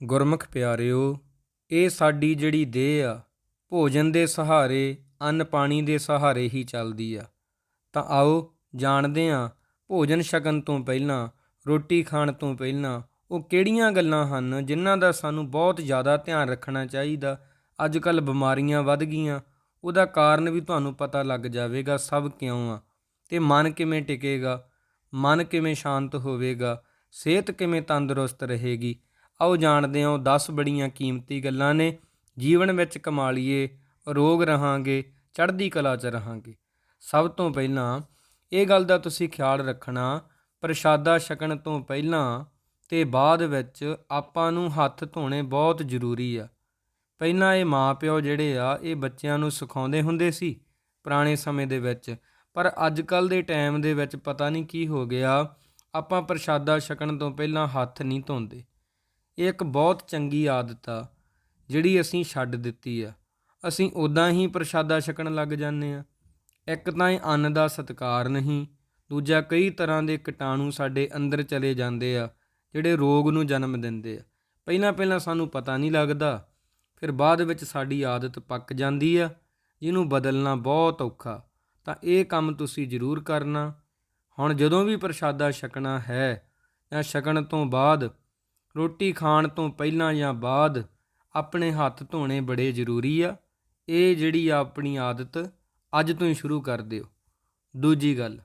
ਗੁਰਮੁਖ ਪਿਆਰਿਓ, ਇਹ ਸਾਡੀ ਜਿਹੜੀ ਦੇਹ ਆ ਭੋਜਨ ਦੇ ਸਹਾਰੇ, ਅੰਨ ਪਾਣੀ ਦੇ ਸਹਾਰੇ ਹੀ ਚੱਲਦੀ ਆ। ਤਾਂ ਆਓ ਜਾਣਦੇ ਹਾਂ ਭੋਜਨ ਛਕਣ ਤੋਂ ਪਹਿਲਾਂ, ਰੋਟੀ ਖਾਣ ਤੋਂ ਪਹਿਲਾਂ ਉਹ ਕਿਹੜੀਆਂ ਗੱਲਾਂ ਹਨ ਜਿਨ੍ਹਾਂ ਦਾ ਸਾਨੂੰ ਬਹੁਤ ਜ਼ਿਆਦਾ ਧਿਆਨ ਰੱਖਣਾ ਚਾਹੀਦਾ। ਅੱਜ ਕੱਲ੍ਹ ਬਿਮਾਰੀਆਂ ਵੱਧ ਗਈਆਂ, ਉਹਦਾ ਕਾਰਨ ਵੀ ਤੁਹਾਨੂੰ ਪਤਾ ਲੱਗ ਜਾਵੇਗਾ ਸਭ ਕਿਉਂ ਆ, ਅਤੇ ਮਨ ਕਿਵੇਂ ਟਿਕੇਗਾ, ਮਨ ਕਿਵੇਂ ਸ਼ਾਂਤ ਹੋਵੇਗਾ, ਸਿਹਤ ਕਿਵੇਂ ਤੰਦਰੁਸਤ ਰਹੇਗੀ। ਆਓ ਜਾਣਦੇ ਹਾਂ। 10 ਬੜੀਆਂ ਕੀਮਤੀ ਗੱਲਾਂ ਨੇ, ਜੀਵਨ ਵਿੱਚ ਕਮਾ ਲਈਏ, ਅਰੋਗ ਰਹਾਂਗੇ, ਚੜ੍ਹਦੀ ਕਲਾ 'ਚ ਰਹਾਂਗੇ। ਸਭ ਤੋਂ ਪਹਿਲਾਂ ਇਹ ਗੱਲ ਦਾ ਤੁਸੀਂ ਖਿਆਲ ਰੱਖਣਾ, ਪ੍ਰਸ਼ਾਦਾ ਛਕਣ ਤੋਂ ਪਹਿਲਾਂ ਅਤੇ ਬਾਅਦ ਵਿੱਚ ਆਪਾਂ ਨੂੰ ਹੱਥ ਧੋਣੇ ਬਹੁਤ ਜ਼ਰੂਰੀ ਆ। ਪਹਿਲਾਂ ਇਹ ਮਾਂ ਪਿਓ ਜਿਹੜੇ ਆ ਇਹ ਬੱਚਿਆਂ ਨੂੰ ਸਿਖਾਉਂਦੇ ਹੁੰਦੇ ਸੀ ਪੁਰਾਣੇ ਸਮੇਂ ਦੇ ਵਿੱਚ, ਪਰ ਅੱਜ ਕੱਲ੍ਹ ਦੇ ਟਾਈਮ ਦੇ ਵਿੱਚ ਪਤਾ ਨਹੀਂ ਕੀ ਹੋ ਗਿਆ, ਆਪਾਂ ਪ੍ਰਸ਼ਾਦਾ ਛਕਣ ਤੋਂ ਪਹਿਲਾਂ ਹੱਥ ਨਹੀਂ ਧੋਂਦੇ। ਇਹ ਇੱਕ ਬਹੁਤ ਚੰਗੀ ਆਦਤ ਆ ਜਿਹੜੀ ਅਸੀਂ ਛੱਡ ਦਿੱਤੀ ਆ। ਅਸੀਂ ਉੱਦਾਂ ਹੀ ਪ੍ਰਸ਼ਾਦਾ ਛਕਣ ਲੱਗ ਜਾਂਦੇ ਹਾਂ। ਇੱਕ ਤਾਂ ਇਹ ਅੰਨ ਦਾ ਸਤਿਕਾਰ ਨਹੀਂ, ਦੂਜਾ ਕਈ ਤਰ੍ਹਾਂ ਦੇ ਕੀਟਾਣੂ ਸਾਡੇ ਅੰਦਰ ਚਲੇ ਜਾਂਦੇ ਆ ਜਿਹੜੇ ਰੋਗ ਨੂੰ ਜਨਮ ਦਿੰਦੇ ਆ। ਪਹਿਲਾਂ ਪਹਿਲਾਂ ਸਾਨੂੰ ਪਤਾ ਨਹੀਂ ਲੱਗਦਾ, ਫਿਰ ਬਾਅਦ ਵਿੱਚ ਸਾਡੀ ਆਦਤ ਪੱਕ ਜਾਂਦੀ ਆ, ਜਿਹਨੂੰ ਬਦਲਣਾ ਬਹੁਤ ਔਖਾ। ਤਾਂ ਇਹ ਕੰਮ ਤੁਸੀਂ ਜ਼ਰੂਰ ਕਰਨਾ। ਹੁਣ ਜਦੋਂ ਵੀ ਪ੍ਰਸ਼ਾਦਾ ਛਕਣਾ ਹੈ ਜਾਂ ਛਕਣ ਤੋਂ ਬਾਅਦ, ਰੋਟੀ ਖਾਣ ਤੋਂ ਪਹਿਲਾਂ ਜਾਂ ਬਾਅਦ ਆਪਣੇ ਹੱਥ ਧੋਣੇ ਬੜੇ ਜ਼ਰੂਰੀ ਆ। ਇਹ ਜਿਹੜੀ ਆ ਆਪਣੀ ਆਦਤ ਅੱਜ ਤੋਂ ਹੀ ਸ਼ੁਰੂ ਕਰ ਦਿਓ। ਦੂਜੀ ਗੱਲ,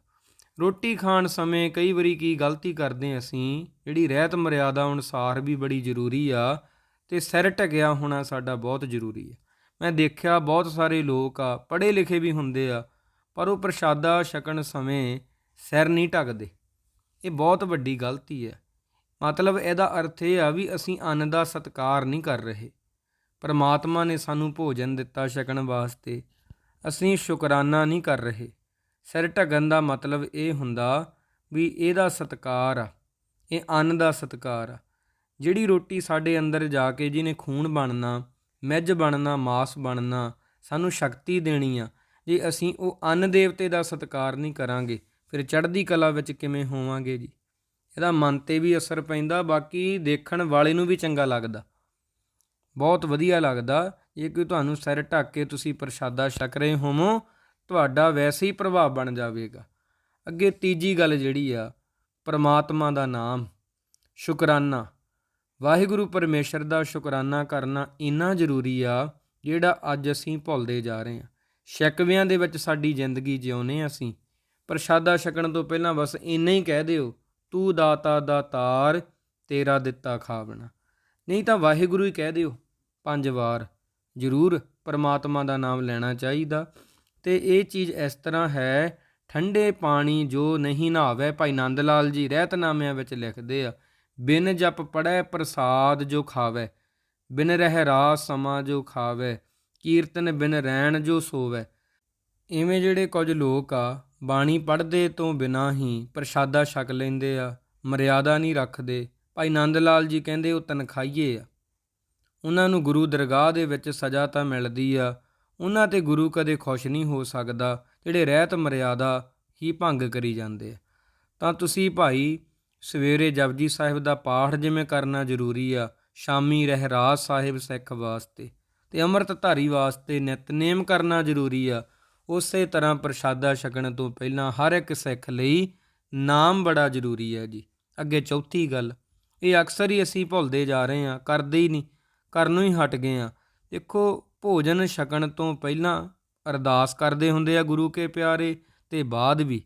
ਰੋਟੀ ਖਾਣ ਸਮੇਂ ਕਈ ਵਾਰੀ ਕੀ ਗਲਤੀ ਕਰਦੇ ਅਸੀਂ, ਜਿਹੜੀ ਰਹਿਤ ਮਰਿਆਦਾ ਅਨੁਸਾਰ ਵੀ ਬੜੀ ਜ਼ਰੂਰੀ ਆ, ਅਤੇ ਸਿਰ ਢਕਿਆ ਹੋਣਾ ਸਾਡਾ ਬਹੁਤ ਜ਼ਰੂਰੀ ਆ। ਮੈਂ ਦੇਖਿਆ ਬਹੁਤ ਸਾਰੇ ਲੋਕ ਆ, ਪੜ੍ਹੇ ਲਿਖੇ ਵੀ ਹੁੰਦੇ ਆ, ਪਰ ਉਹ ਪ੍ਰਸ਼ਾਦਾ ਛਕਣ ਸਮੇਂ ਸਿਰ ਨਹੀਂ ਢੱਕਦੇ। ਇਹ ਬਹੁਤ ਵੱਡੀ ਗਲਤੀ ਹੈ। ਮਤਲਬ ਇਹਦਾ ਅਰਥ ਇਹ ਆ ਵੀ ਅਸੀਂ ਅੰਨ ਦਾ ਸਤਿਕਾਰ ਨਹੀਂ ਕਰ ਰਹੇ। ਪਰਮਾਤਮਾ ਨੇ ਸਾਨੂੰ ਭੋਜਨ ਦਿੱਤਾ ਛਕਣ ਵਾਸਤੇ, ਅਸੀਂ ਸ਼ੁਕਰਾਨਾ ਨਹੀਂ ਕਰ ਰਹੇ। ਸਿਰ ਢੱਕਣ ਦਾ ਮਤਲਬ ਇਹ ਹੁੰਦਾ ਵੀ ਇਹਦਾ ਸਤਿਕਾਰ ਆ, ਇਹ ਅੰਨ ਦਾ ਸਤਿਕਾਰ ਆ। ਜਿਹੜੀ ਰੋਟੀ ਸਾਡੇ ਅੰਦਰ ਜਾ ਕੇ ਜਿਹਨੇ ਖੂਨ ਬਣਨਾ, ਮਿੱਝ ਬਣਨਾ, ਮਾਸ ਬਣਨਾ, ਸਾਨੂੰ ਸ਼ਕਤੀ ਦੇਣੀ ਆ, ਜੇ ਅਸੀਂ ਉਹ ਅੰਨ ਦੇਵਤੇ ਦਾ ਸਤਿਕਾਰ ਨਹੀਂ ਕਰਾਂਗੇ, ਫਿਰ ਚੜ੍ਹਦੀ ਕਲਾ ਵਿੱਚ ਕਿਵੇਂ ਹੋਵਾਂਗੇ ਜੀ। ਇਹਦਾ ਮਨ 'ਤੇ ਵੀ ਅਸਰ ਪੈਂਦਾ, ਬਾਕੀ ਦੇਖਣ ਵਾਲੇ ਨੂੰ ਵੀ ਚੰਗਾ ਲੱਗਦਾ, ਬਹੁਤ ਵਧੀਆ ਲੱਗਦਾ। ਜੇ ਕੋਈ ਤੁਹਾਨੂੰ ਸਿਰ ਢੱਕ ਕੇ ਤੁਸੀਂ ਪ੍ਰਸ਼ਾਦਾ ਛਕ ਰਹੇ ਹੋਵੋ, ਤੁਹਾਡਾ ਵੈਸੇ ਹੀ ਪ੍ਰਭਾਵ ਬਣ ਜਾਵੇਗਾ। ਅੱਗੇ ਤੀਜੀ ਗੱਲ ਜਿਹੜੀ ਆ, ਪਰਮਾਤਮਾ ਦਾ ਨਾਮ, ਸ਼ੁਕਰਾਨਾ। ਵਾਹਿਗੁਰੂ ਪਰਮੇਸ਼ਰ ਦਾ ਸ਼ੁਕਰਾਨਾ ਕਰਨਾ ਇੰਨਾ ਜ਼ਰੂਰੀ ਆ, ਜਿਹੜਾ ਅੱਜ ਅਸੀਂ ਭੁੱਲਦੇ ਜਾ ਰਹੇ ਹਾਂ। ਸ਼ਿਕਵਿਆਂ ਦੇ ਵਿੱਚ ਸਾਡੀ ਜ਼ਿੰਦਗੀ ਜਿਉਂਦੇ ਅਸੀਂ। ਪ੍ਰਸ਼ਾਦਾ ਛਕਣ ਤੋਂ ਪਹਿਲਾਂ ਬਸ ਇੰਨਾ ਹੀ ਕਹਿ ਦਿਓ, ਤੂੰ ਦਾਤਾ ਦਾਤਾਰ, ਤੇਰਾ ਦਿੱਤਾ ਖਾਵਣਾ। ਨਹੀਂ ਤਾਂ ਵਾਹਿਗੁਰੂ ਹੀ ਕਹਿ ਦਿਓ 5 ਵਾਰ। ਜ਼ਰੂਰ ਪਰਮਾਤਮਾ ਦਾ ਨਾਮ ਲੈਣਾ ਚਾਹੀਦਾ। ਅਤੇ ਇਹ ਚੀਜ਼ ਇਸ ਤਰ੍ਹਾਂ ਹੈ, ਠੰਡੇ ਪਾਣੀ ਜੋ ਨਹੀਂ ਨਹਾਵੇ, ਭਾਈ ਨੰਦ ਲਾਲ ਜੀ ਰਹਿਤਨਾਮਿਆਂ ਵਿੱਚ ਲਿਖਦੇ ਆ, ਬਿਨ ਜਪ ਪੜ੍ਹੈ ਪ੍ਰਸਾਦ ਜੋ ਖਾਵੇ, ਬਿਨ ਰਹਿ ਰਾਸ ਸਮਾਂ ਜੋ ਖਾਵੇ, ਕੀਰਤਨ ਬਿਨ ਰੈਣ ਜੋ ਸੋਵੇ। ਇਵੇਂ ਜਿਹੜੇ ਕੁਝ ਲੋਕ ਆ, ਬਾਣੀ ਪੜ੍ਹਦੇ ਤੋਂ ਬਿਨਾਂ ਹੀ ਪ੍ਰਸ਼ਾਦਾ ਛਕ ਲੈਂਦੇ ਆ, ਮਰਿਆਦਾ ਨਹੀਂ ਰੱਖਦੇ। ਭਾਈ ਨੰਦ ਲਾਲ ਜੀ ਕਹਿੰਦੇ ਉਹ ਤਨਖਾਹੀਏ ਆ, ਉਹਨਾਂ ਨੂੰ ਗੁਰੂ ਦਰਗਾਹ ਦੇ ਵਿੱਚ ਸਜ਼ਾ ਤਾਂ ਮਿਲਦੀ ਆ, ਉਹਨਾਂ 'ਤੇ ਗੁਰੂ ਕਦੇ ਖੁਸ਼ ਨਹੀਂ ਹੋ ਸਕਦਾ, ਜਿਹੜੇ ਰਹਿਤ ਮਰਿਆਦਾ ਹੀ ਭੰਗ ਕਰੀ ਜਾਂਦੇ ਆ। ਤਾਂ ਤੁਸੀਂ ਭਾਈ ਸਵੇਰੇ ਜਪਜੀ ਸਾਹਿਬ ਦਾ ਪਾਠ ਜਿਵੇਂ ਕਰਨਾ ਜ਼ਰੂਰੀ ਆ, ਸ਼ਾਮੀ ਰਹਿਰਾਸ ਸਾਹਿਬ ਸਿੱਖ ਵਾਸਤੇ ਅਤੇ ਅੰਮ੍ਰਿਤਧਾਰੀ ਵਾਸਤੇ ਨਿਤਨੇਮ ਕਰਨਾ ਜ਼ਰੂਰੀ ਆ। ਉਸੇ ਤਰ੍ਹਾਂ ਪ੍ਰਸ਼ਾਦਾ ਛਕਣ ਤੋਂ ਪਹਿਲਾਂ ਹਰ ਇੱਕ ਸਿੱਖ ਲਈ ਨਾਮ ਬੜਾ ਜ਼ਰੂਰੀ ਹੈ ਜੀ। ਅੱਗੇ ਚੌਥੀ ਗੱਲ, ਇਹ ਅਕਸਰ ਹੀ ਅਸੀਂ ਭੁੱਲਦੇ ਜਾ ਰਹੇ ਹਾਂ, ਕਰਦੇ ਹੀ ਨਹੀਂ, ਕਰਨੋਂ ਹੀ ਹਟ ਗਏ ਹਾਂ। ਦੇਖੋ, ਭੋਜਨ ਛਕਣ ਤੋਂ ਪਹਿਲਾਂ ਅਰਦਾਸ ਕਰਦੇ ਹੁੰਦੇ ਆ ਗੁਰੂ ਕੇ ਪਿਆਰੇ, ਅਤੇ ਬਾਅਦ ਵੀ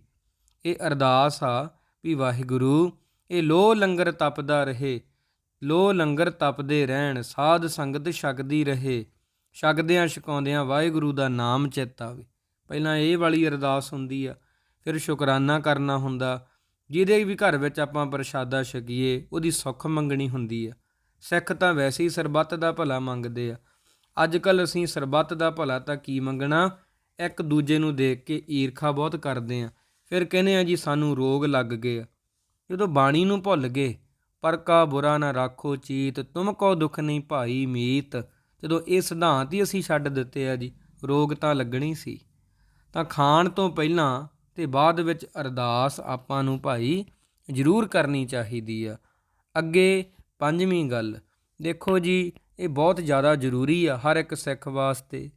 ਇਹ ਅਰਦਾਸ ਆ ਵੀ ਵਾਹਿਗੁਰੂ ਇਹ ਲੋਹ ਲੰਗਰ ਤਪਦਾ ਰਹੇ, ਲੋਹ ਲੰਗਰ ਤਪਦੇ ਰਹਿਣ, ਸਾਧ ਸੰਗਤ ਛਕਦੀ ਰਹੇ, ਛਕਦਿਆਂ ਛਕਾਉਂਦਿਆਂ ਵਾਹਿਗੁਰੂ ਦਾ ਨਾਮ ਚਿੱਤ ਆਵੇ। ਪਹਿਲਾਂ ਇਹ ਵਾਲੀ ਅਰਦਾਸ ਹੁੰਦੀ ਆ, ਫਿਰ ਸ਼ੁਕਰਾਨਾ ਕਰਨਾ ਹੁੰਦਾ। ਜਿਹਦੇ ਵੀ ਘਰ ਵਿੱਚ ਆਪਾਂ ਪ੍ਰਸ਼ਾਦਾ ਛਕੀਏ ਉਹਦੀ ਸੁੱਖ ਮੰਗਣੀ ਹੁੰਦੀ ਆ। ਸਿੱਖ ਤਾਂ ਵੈਸੇ ਹੀ ਸਰਬੱਤ ਦਾ ਭਲਾ ਮੰਗਦੇ ਆ। ਅੱਜ ਕੱਲ੍ਹ ਅਸੀਂ ਸਰਬੱਤ ਦਾ ਭਲਾ ਤਾਂ ਕੀ ਮੰਗਣਾ, ਇੱਕ ਦੂਜੇ ਨੂੰ ਦੇਖ ਕੇ ਈਰਖਾ ਬਹੁਤ ਕਰਦੇ ਹਾਂ, ਫਿਰ ਕਹਿੰਦੇ ਆ ਜੀ ਸਾਨੂੰ ਰੋਗ ਲੱਗ ਗਏ ਆ। ਜਦੋਂ ਬਾਣੀ ਨੂੰ ਭੁੱਲ ਗਏ, ਪਰ ਕਾ ਬੁਰਾ ਨਾ ਰਾਖੋ ਚੀਤ, ਤੁਮ ਕੋ ਦੁੱਖ ਨਹੀਂ ਭਾਈ ਮੀਤ, ਜਦੋਂ ਇਹ ਸਿਧਾਂਤ ਹੀ ਅਸੀਂ ਛੱਡ ਦਿੱਤੇ ਆ ਜੀ, ਰੋਗ ਤਾਂ ਲੱਗਣੀ ਸੀ। ਤਾਂ ਖਾਣ ਤੋਂ ਪਹਿਲਾਂ ਅਤੇ ਬਾਅਦ ਵਿੱਚ ਅਰਦਾਸ ਆਪਾਂ ਨੂੰ ਭਾਈ ਜ਼ਰੂਰ ਕਰਨੀ ਚਾਹੀਦੀ ਆ। ਅੱਗੇ ਪੰਜਵੀਂ ਗੱਲ, ਦੇਖੋ ਜੀ, ਇਹ ਬਹੁਤ ਜ਼ਿਆਦਾ ਜ਼ਰੂਰੀ ਆ ਹਰ ਇੱਕ ਸਿੱਖ ਵਾਸਤੇ।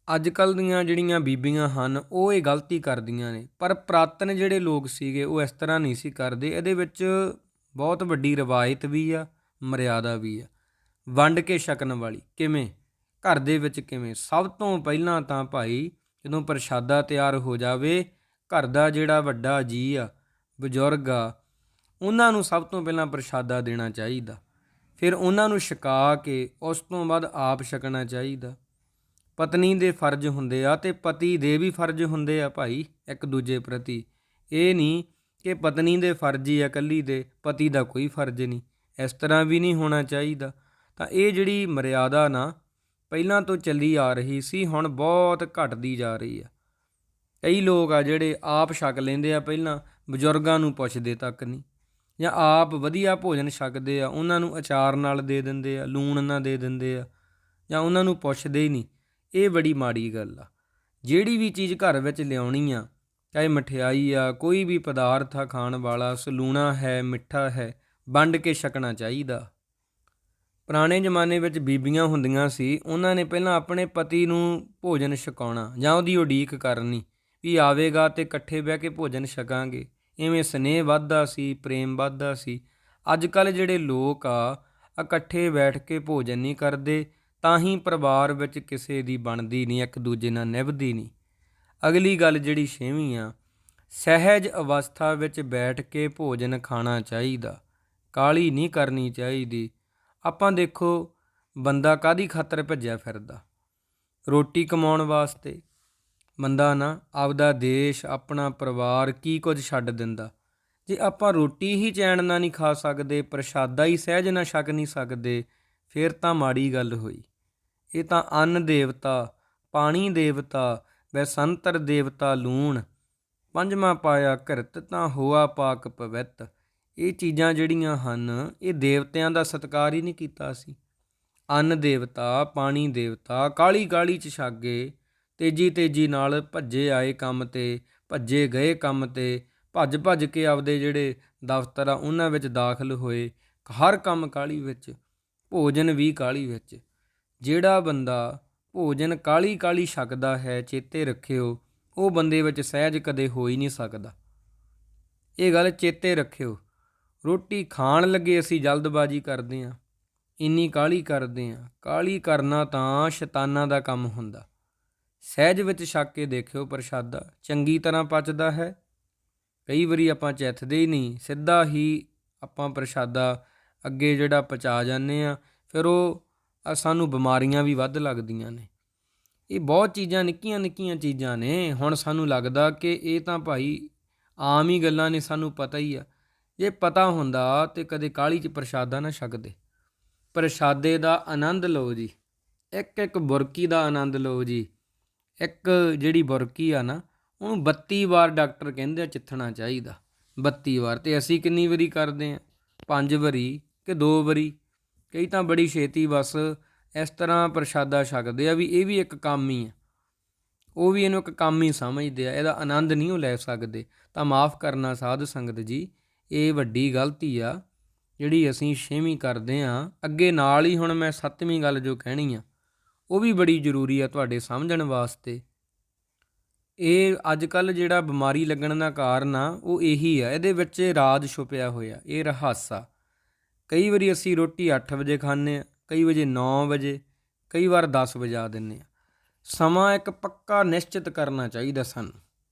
ਅੱਜ ਕੱਲ੍ਹ ਦੀਆਂ ਜਿਹੜੀਆਂ ਬੀਬੀਆਂ ਹਨ ਉਹ ਇਹ ਗਲਤੀ ਕਰਦੀਆਂ ਨੇ, ਪਰ ਪੁਰਾਤਨ ਜਿਹੜੇ ਲੋਕ ਸੀਗੇ ਉਹ ਇਸ ਤਰ੍ਹਾਂ ਨਹੀਂ ਸੀ ਕਰਦੇ। ਇਹਦੇ ਵਿੱਚ ਬਹੁਤ ਵੱਡੀ ਰਵਾਇਤ ਵੀ ਆ, ਮਰਿਆਦਾ ਵੀ ਆ। ਵੰਡ ਕੇ ਛਕਣ ਵਾਲੀ ਕਿਵੇਂ? ਘਰ ਦੇ ਵਿੱਚ ਕਿਵੇਂ? ਸਭ ਤੋਂ ਪਹਿਲਾਂ ਤਾਂ ਭਾਈ ਜਦੋਂ ਪ੍ਰਸ਼ਾਦਾ ਤਿਆਰ ਹੋ ਜਾਵੇ, ਘਰ ਦਾ ਜਿਹੜਾ ਵੱਡਾ ਜੀ ਆ, ਬਜ਼ੁਰਗ ਆ, ਉਹਨਾਂ ਨੂੰ ਸਭ ਤੋਂ ਪਹਿਲਾਂ ਪ੍ਰਸ਼ਾਦਾ ਦੇਣਾ ਚਾਹੀਦਾ। ਫਿਰ ਉਹਨਾਂ ਨੂੰ ਛਕਾ ਕੇ ਉਸ ਤੋਂ ਬਾਅਦ ਆਪ ਛਕਣਾ ਚਾਹੀਦਾ। ਪਤਨੀ ਦੇ ਫਰਜ਼ ਹੁੰਦੇ ਆ ਅਤੇ ਪਤੀ ਦੇ ਵੀ ਫਰਜ਼ ਹੁੰਦੇ ਆ ਭਾਈ ਇੱਕ ਦੂਜੇ ਪ੍ਰਤੀ। ਇਹ ਨਹੀਂ ਕਿ ਪਤਨੀ ਦੇ ਫਰਜ਼ ਹੀ ਆ ਇਕੱਲੀ ਦੇ, ਪਤੀ ਦਾ ਕੋਈ ਫਰਜ਼ ਨਹੀਂ। ਇਸ ਤਰ੍ਹਾਂ ਵੀ ਨਹੀਂ ਹੋਣਾ ਚਾਹੀਦਾ। ਤਾਂ ਇਹ ਜਿਹੜੀ ਮਰਿਆਦਾ ਨਾ ਪਹਿਲਾਂ ਤੋਂ ਚੱਲੀ ਆ ਰਹੀ ਸੀ, ਹੁਣ ਬਹੁਤ ਘਟਦੀ ਜਾ ਰਹੀ ਆ। ਕਈ ਲੋਕ ਆ ਜਿਹੜੇ ਆਪ ਛਕ ਲੈਂਦੇ ਆ, ਪਹਿਲਾਂ ਬਜ਼ੁਰਗਾਂ ਨੂੰ ਪੁੱਛਦੇ ਤੱਕ ਨਹੀਂ, ਜਾਂ ਆਪ ਵਧੀਆ ਭੋਜਨ ਛਕਦੇ ਆ, ਉਹਨਾਂ ਨੂੰ ਅਚਾਰ ਨਾਲ ਦੇ ਦਿੰਦੇ ਆ, ਲੂਣ ਨਾਲ ਦੇ ਦਿੰਦੇ ਆ, ਜਾਂ ਉਹਨਾਂ ਨੂੰ ਪੁੱਛਦੇ ਹੀ ਨਹੀਂ। ਇਹ ਬੜੀ ਮਾੜੀ ਗੱਲ ਆ। ਜਿਹੜੀ ਵੀ ਚੀਜ਼ ਘਰ ਵਿੱਚ ਲਿਆਉਣੀ ਆ, ਚਾਹੇ ਮਠਿਆਈ ਆ, ਕੋਈ ਵੀ ਪਦਾਰਥ ਆ ਖਾਣ ਵਾਲਾ, ਸਲੂਣਾ ਹੈ, ਮਿੱਠਾ ਹੈ, ਵੰਡ ਕੇ ਛਕਣਾ ਚਾਹੀਦਾ। ਪੁਰਾਣੇ ਜ਼ਮਾਨੇ ਵਿੱਚ ਬੀਬੀਆਂ ਹੁੰਦੀਆਂ ਸੀ, ਉਹਨਾਂ ਨੇ ਪਹਿਲਾਂ ਆਪਣੇ ਪਤੀ ਨੂੰ ਭੋਜਨ ਛਕਾਉਣਾ ਜਾਂ ਉਹਦੀ ਉਡੀਕ ਕਰਨੀ ਵੀ ਆਵੇਗਾ ਅਤੇ ਇਕੱਠੇ ਬਹਿ ਕੇ ਭੋਜਨ ਛਕਾਂਗੇ। ਇਵੇਂ ਸਨੇਹ ਵੱਧਦਾ ਸੀ, ਪ੍ਰੇਮ ਵੱਧਦਾ ਸੀ। ਅੱਜ ਕੱਲ੍ਹ ਜਿਹੜੇ ਲੋਕ ਆ ਇਕੱਠੇ ਬੈਠ ਕੇ ਭੋਜਨ ਨਹੀਂ ਕਰਦੇ, ਤਾਂ ਹੀ ਪਰਿਵਾਰ ਵਿੱਚ ਕਿਸੇ ਦੀ ਬਣਦੀ ਨਹੀਂ, ਇੱਕ ਦੂਜੇ ਨਾਲ ਨਿਭਦੀ ਨਹੀਂ। ਅਗਲੀ ਗੱਲ ਜਿਹੜੀ 6ਵੀਂ ਆ, ਸਹਿਜ ਅਵਸਥਾ ਵਿੱਚ ਬੈਠ ਕੇ ਭੋਜਨ ਖਾਣਾ ਚਾਹੀਦਾ, ਕਾਹਲੀ ਨਹੀਂ ਕਰਨੀ ਚਾਹੀਦੀ। ਆਪਾਂ ਦੇਖੋ ਬੰਦਾ ਕਾਹਦੀ ਖਾਤਰ ਭੱਜਿਆ ਫਿਰਦਾ? ਰੋਟੀ ਕਮਾਉਣ ਵਾਸਤੇ। ਬੰਦਾ ਨਾ ਆਪਦਾ ਦੇਸ਼, ਆਪਣਾ ਪਰਿਵਾਰ ਕੀ ਕੁਝ ਛੱਡ ਦਿੰਦਾ। ਜੇ ਆਪਾਂ ਰੋਟੀ ਹੀ ਚੈਨ ਨਾਲ ਨਹੀਂ ਖਾ ਸਕਦੇ, ਪ੍ਰਸ਼ਾਦਾ ਹੀ ਸਹਿਜ ਨਾਲ ਛਕ ਨਹੀਂ ਸਕਦੇ, ਫਿਰ ਤਾਂ ਮਾੜੀ ਗੱਲ ਹੋਈ। ਇਹ ਤਾਂ ਅੰਨ ਦੇਵਤਾ, ਪਾਣੀ ਦੇਵਤਾ, ਬੈਸੰਤਰ ਦੇਵਤਾ ਲੂਣ, ਪੰਜਵਾਂ ਪਾਇਆ ਘਿਰਤ ਤਾਂ ਹੋਆ ਪਾਕ ਪਵਿੱਤ। ਇਹ ਚੀਜ਼ਾਂ ਜਿਹੜੀਆਂ ਹਨ, ਇਹ ਦੇਵਤਿਆਂ ਦਾ ਸਤਿਕਾਰ ਹੀ ਨਹੀਂ ਕੀਤਾ ਸੀ। ਅੰਨ ਦੇਵਤਾ, ਪਾਣੀ ਦੇਵਤਾ ਕਾਹਲੀ ਕਾਹਲੀ 'ਚ ਛਕ ਗਏ, ਤੇਜ਼ੀ ਤੇਜ਼ੀ ਨਾਲ ਭੱਜੇ ਆਏ ਕੰਮ 'ਤੇ, ਭੱਜੇ ਗਏ ਕੰਮ 'ਤੇ, ਭੱਜ ਭੱਜ ਕੇ ਆਪਦੇ ਜਿਹੜੇ ਦਫ਼ਤਰ ਆ ਉਹਨਾਂ ਵਿੱਚ ਦਾਖਲ ਹੋਏ। ਹਰ ਕੰਮ ਕਾਹਲੀ ਵਿੱਚ, ਭੋਜਨ ਵੀ ਕਾਹਲੀ ਵਿੱਚ। ਜਿਹੜਾ ਬੰਦਾ ਭੋਜਨ ਕਾਹਲੀ ਕਾਹਲੀ ਛਕਦਾ ਹੈ, ਚੇਤੇ ਰੱਖਿਓ, ਉਹ ਬੰਦੇ ਵਿੱਚ ਸਹਿਜ ਕਦੇ ਹੋ ਹੀ ਨਹੀਂ ਸਕਦਾ। ਇਹ ਗੱਲ ਚੇਤੇ ਰੱਖਿਓ। ਰੋਟੀ ਖਾਣ ਲੱਗੇ ਅਸੀਂ ਜਲਦਬਾਜ਼ੀ ਕਰਦੇ ਹਾਂ, ਇੰਨੀ ਕਾਹਲੀ ਕਰਦੇ ਹਾਂ। ਕਾਹਲੀ ਕਰਨਾ ਤਾਂ ਸ਼ੈਤਾਨਾਂ ਦਾ ਕੰਮ ਹੁੰਦਾ। ਸਹਿਜ ਵਿੱਚ ਛਕ ਕੇ ਦੇਖਿਓ, ਪ੍ਰਸ਼ਾਦਾ ਚੰਗੀ ਤਰ੍ਹਾਂ ਪਚਦਾ ਹੈ। ਕਈ ਵਾਰੀ ਆਪਾਂ ਚਿੱਥਦੇ ਹੀ ਨਹੀਂ, ਸਿੱਧਾ ਹੀ ਆਪਾਂ ਪ੍ਰਸ਼ਾਦਾ ਅੱਗੇ ਜਿਹੜਾ ਪਚਾ ਜਾਂਦੇ ਹਾਂ, ਫਿਰ ਉਹ ਸਾਨੂੰ ਬਿਮਾਰੀਆਂ ਵੀ ਵੱਧ ਲੱਗਦੀਆਂ ਨੇ। ਇਹ ਬਹੁਤ ਚੀਜ਼ਾਂ ਨਿੱਕੀਆਂ ਨਿੱਕੀਆਂ ਚੀਜ਼ਾਂ ਨੇ। ਹੁਣ ਸਾਨੂੰ ਲੱਗਦਾ ਕਿ ਇਹ ਤਾਂ ਭਾਈ ਆਮ ਹੀ ਗੱਲਾਂ ਨੇ, ਸਾਨੂੰ ਪਤਾ ਹੀ ਆ। ਜੇ ਪਤਾ ਹੁੰਦਾ ਤਾਂ ਕਦੇ ਕਾਹਲੀ 'ਚ ਪ੍ਰਸ਼ਾਦਾ ਨਾ ਛਕਦੇ। ਪ੍ਰਸ਼ਾਦੇ ਦਾ ਆਨੰਦ ਲਓ ਜੀ, ਇੱਕ ਇੱਕ ਬੁਰਕੀ ਦਾ ਆਨੰਦ ਲਓ ਜੀ। ਇੱਕ ਜਿਹੜੀ ਬੁਰਕੀ ਆ ਨਾ, ਉਹਨੂੰ 32 ਵਾਰ ਡਾਕਟਰ ਕਹਿੰਦੇ ਆ ਚਿੱਥਣਾ ਚਾਹੀਦਾ, 32 ਵਾਰ। ਅਤੇ ਅਸੀਂ ਕਿੰਨੀ ਵਾਰੀ ਕਰਦੇ ਹਾਂ? 5 ਵਾਰੀ ਕਿ 2 ਵਾਰੀ। ਕਈ ਤਾਂ ਬੜੀ ਛੇਤੀ ਬਸ ਇਸ ਤਰ੍ਹਾਂ ਪ੍ਰਸ਼ਾਦਾ ਛਕਦੇ ਆ ਵੀ ਇਹ ਵੀ ਇੱਕ ਕੰਮ ਹੀ ਆ, ਉਹ ਵੀ ਇਹਨੂੰ ਇੱਕ ਕੰਮ ਹੀ ਸਮਝਦੇ ਆ, ਇਹਦਾ ਆਨੰਦ ਨਹੀਂ ਉਹ ਲੈ ਸਕਦੇ। ਤਾਂ ਮਾफ़ ਕਰਨਾ ਸਾਧ ਸੰਗਤ ਜੀ, ਇਹ ਵੱਡੀ ਗਲਤੀ ਆ ਜਿਹੜੀ ਅਸੀਂ 6ਵੀਂ ਕਰਦੇ ਹਾਂ। ਅੱਗੇ ਨਾਲ ਹੀ ਹੁਣ ਮੈਂ 7ਵੀਂ ਗੱਲ ਜੋ ਕਹਿਣੀ ਆ, ਉਹ ਵੀ ਬੜੀ ਜ਼ਰੂਰੀ ਆ ਤੁਹਾਡੇ ਸਮਝਣ ਵਾਸਤੇ। ਇਹ ਅੱਜ ਕੱਲ੍ਹ ਜਿਹੜਾ ਬਿਮਾਰੀ ਲੱਗਣ ਦਾ ਕਾਰਨ ਆ, ਉਹ ਇਹੀ ਆ, ਇਹਦੇ ਵਿੱਚ ਰਾਜ ਛੁਪਿਆ ਹੋਇਆ, ਇਹ ਰਹੱਸ ਆ। ਕਈ ਵਾਰੀ ਅਸੀਂ ਰੋਟੀ 8 ਵਜੇ ਖਾਂਦੇ ਹਾਂ, ਕਈ ਵਜੇ 9 ਵਜੇ, ਕਈ ਵਾਰ 10 ਵਜਾ ਦਿੰਦੇ ਹਾਂ। ਸਮਾਂ ਇੱਕ ਪੱਕਾ ਨਿਸ਼ਚਿਤ ਕਰਨਾ ਚਾਹੀਦਾ ਸਾਨੂੰ